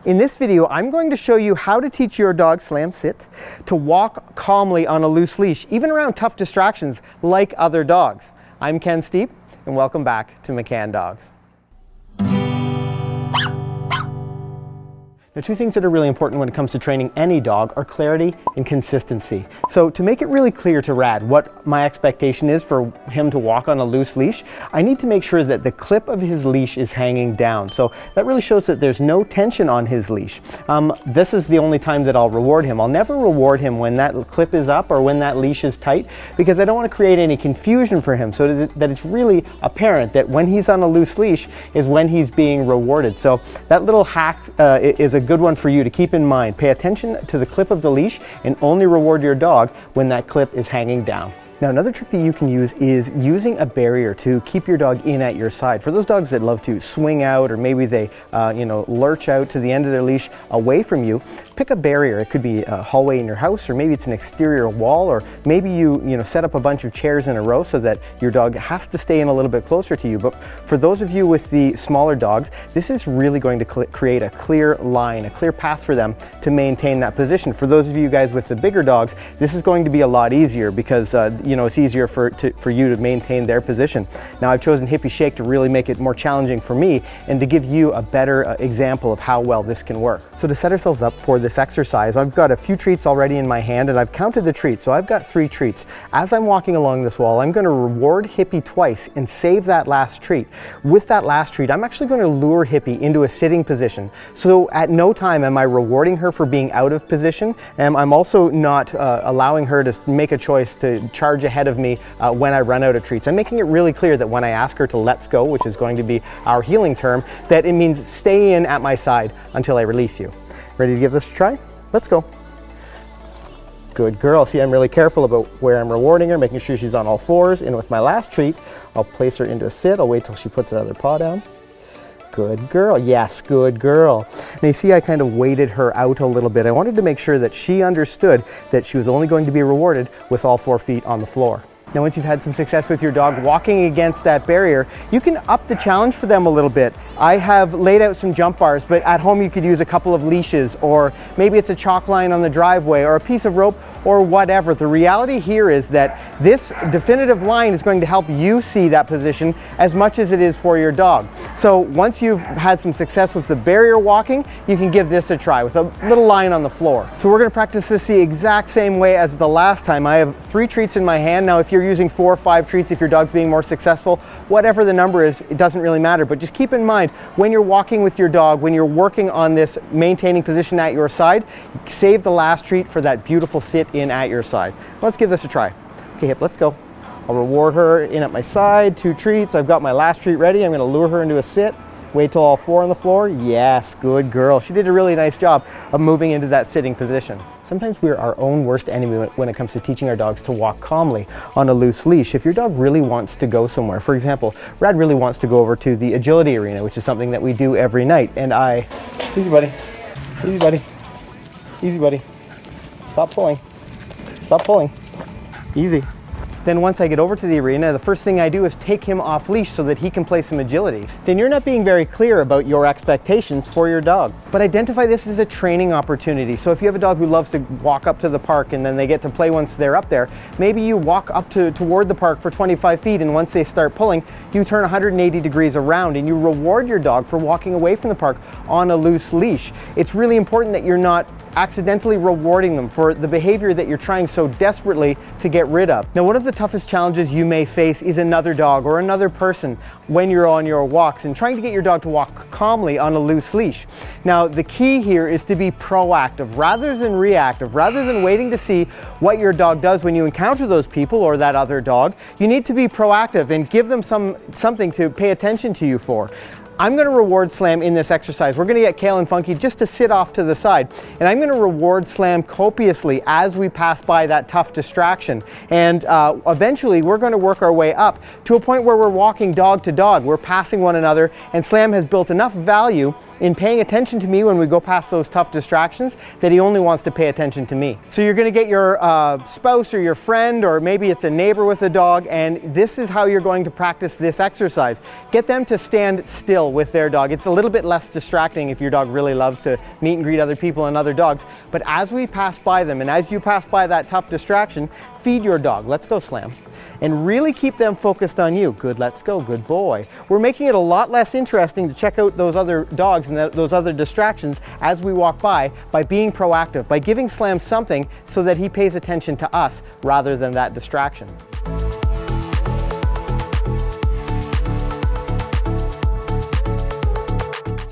In this video, I'm going to show you how to teach your dog, Slam Sit, to walk calmly on a loose leash, even around tough distractions like other dogs. I'm Ken Steep, and welcome back to McCann Dogs. Now, two things that are really important when it comes to training any dog are clarity and consistency. So to make it really clear to Rad what my expectation is for him to walk on a loose leash, I need to make sure that the clip of his leash is hanging down. So that really shows that there's no tension on his leash. This is the only time that I'll reward him. I'll never reward him when that clip is up or when that leash is tight, because I don't want to create any confusion for him, so that it's really apparent that when he's on a loose leash is when he's being rewarded. So that little hack is a good one for you to keep in mind. Pay attention to the clip of the leash and only reward your dog when that clip is hanging down. Now, another trick that you can use is using a barrier to keep your dog in at your side. For those dogs that love to swing out, or maybe they lurch out to the end of their leash away from you, pick a barrier. It could be a hallway in your house, or maybe it's an exterior wall, or maybe you set up a bunch of chairs in a row so that your dog has to stay in a little bit closer to you. But for those of you with the smaller dogs, this is really going to create a clear line, a clear path for them to maintain that position. For those of you guys with the bigger dogs, this is going to be a lot easier because it's easier for you to maintain their position. Now, I've chosen Hippy Shake to really make it more challenging for me and to give you a better example of how well this can work. So to set ourselves up for this exercise, I've got a few treats already in my hand, and I've counted the treats. So I've got 3 treats. As I'm walking along this wall, I'm going to reward Hippy twice and save that last treat. With that last treat, I'm actually going to lure Hippy into a sitting position. So at no time am I rewarding her for being out of position, and I'm also not allowing her to make a choice to charge ahead of me when I run out of treats. I'm making it really clear that when I ask her to let's go, which is going to be our healing term, that it means stay in at my side until I release you. Ready to give this a try? Let's go. Good girl. See, I'm really careful about where I'm rewarding her, making sure she's on all fours. And with my last treat, I'll place her into a sit. I'll wait till she puts her other paw down. Good girl. Yes, good girl. Now you see, I kind of weighted her out a little bit. I wanted to make sure that she understood that she was only going to be rewarded with all 4 feet on the floor. Now, once you've had some success with your dog walking against that barrier, you can up the challenge for them a little bit. I have laid out some jump bars, but at home you could use a couple of leashes, or maybe it's a chalk line on the driveway or a piece of rope or whatever. The reality here is that this definitive line is going to help you see that position as much as it is for your dog. So once you've had some success with the barrier walking, you can give this a try with a little line on the floor. So we're going to practice this the exact same way as the last time. I have 3 treats in my hand. Now, if you're using 4 or 5 treats, if your dog's being more successful, whatever the number is, it doesn't really matter. But just keep in mind, when you're walking with your dog, when you're working on this maintaining position at your side, save the last treat for that beautiful sit in at your side. Let's give this a try. Okay, Hip, let's go. I'll reward her in at my side, 2 treats. I've got my last treat ready. I'm going to lure her into a sit. Wait till all 4 on the floor. Yes, good girl. She did a really nice job of moving into that sitting position. Sometimes we're our own worst enemy when it comes to teaching our dogs to walk calmly on a loose leash. If your dog really wants to go somewhere, for example, Rad really wants to go over to the agility arena, which is something that we do every night, and easy buddy, easy buddy, easy buddy, stop pulling, easy. Then once I get over to the arena, the first thing I do is take him off leash so that he can play some agility. Then you're not being very clear about your expectations for your dog. But identify this as a training opportunity. So if you have a dog who loves to walk up to the park and then they get to play once they're up there, maybe you walk up toward the park for 25 feet, and once they start pulling, you turn 180 degrees around and you reward your dog for walking away from the park on a loose leash. It's really important that you're not accidentally rewarding them for the behavior that you're trying so desperately to get rid of. Now, one of the toughest challenges you may face is another dog or another person when you're on your walks and trying to get your dog to walk calmly on a loose leash. Now, the key here is to be proactive rather than reactive. Rather than waiting to see what your dog does when you encounter those people or that other dog, you need to be proactive and give them something to pay attention to you for. I'm going to reward Slam in this exercise. We're going to get Kale and Funky just to sit off to the side. And I'm going to reward Slam copiously as we pass by that tough distraction. And eventually we're going to work our way up to a point where we're walking dog to dog. We're passing one another, and Slam has built enough value in paying attention to me when we go past those tough distractions that he only wants to pay attention to me. So you're going to get your spouse or your friend, or maybe it's a neighbor with a dog, and this is how you're going to practice this exercise. Get them to stand still with their dog. It's a little bit less distracting if your dog really loves to meet and greet other people and other dogs. But as we pass by them, and as you pass by that tough distraction, feed your dog. Let's go, Slam. And really keep them focused on you. Good, let's go, good boy. We're making it a lot less interesting to check out those other dogs and those other distractions as we walk by being proactive, by giving Slam something so that he pays attention to us rather than that distraction.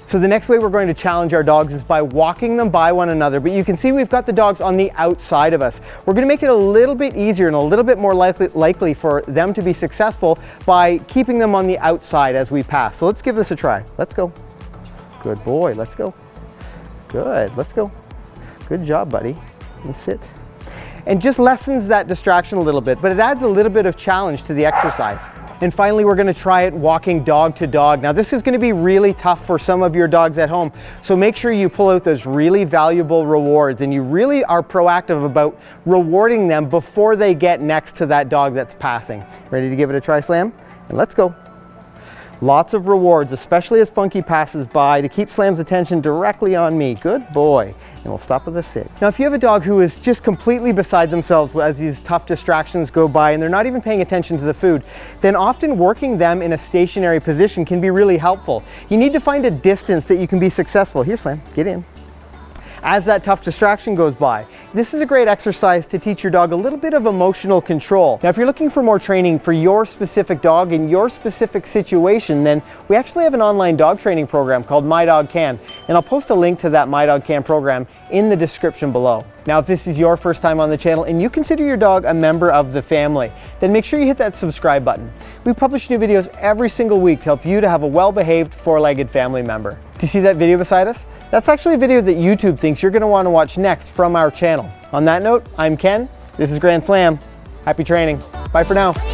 So the next way we're going to challenge our dogs is by walking them by one another. But you can see we've got the dogs on the outside of us. We're going to make it a little bit easier and a little bit more likely for them to be successful by keeping them on the outside as we pass. So let's give this a try. Let's go. Good boy. Let's go. Good. Let's go. Good job, buddy. And sit. And just lessens that distraction a little bit, but it adds a little bit of challenge to the exercise. And finally, we're going to try it walking dog to dog. Now, this is going to be really tough for some of your dogs at home, so make sure you pull out those really valuable rewards and you really are proactive about rewarding them before they get next to that dog that's passing. Ready to give it a try, Slam? And let's go. Lots of rewards, especially as Funky passes by, to keep Slam's attention directly on me. Good boy. And we'll stop with a sit. Now, if you have a dog who is just completely beside themselves as these tough distractions go by and they're not even paying attention to the food, then often working them in a stationary position can be really helpful. You need to find a distance that you can be successful. Here, Slam, get in. As that tough distraction goes by. This is a great exercise to teach your dog a little bit of emotional control. Now, if you're looking for more training for your specific dog in your specific situation, then we actually have an online dog training program called My Dog Can, and I'll post a link to that My Dog Can program in the description below. Now, if this is your first time on the channel and you consider your dog a member of the family, then make sure you hit that subscribe button. We publish new videos every single week to help you to have a well-behaved four-legged family member. Do you see that video beside us? That's actually a video that YouTube thinks you're going to want to watch next from our channel. On that note, I'm Ken. This is Grand Slam. Happy training. Bye for now.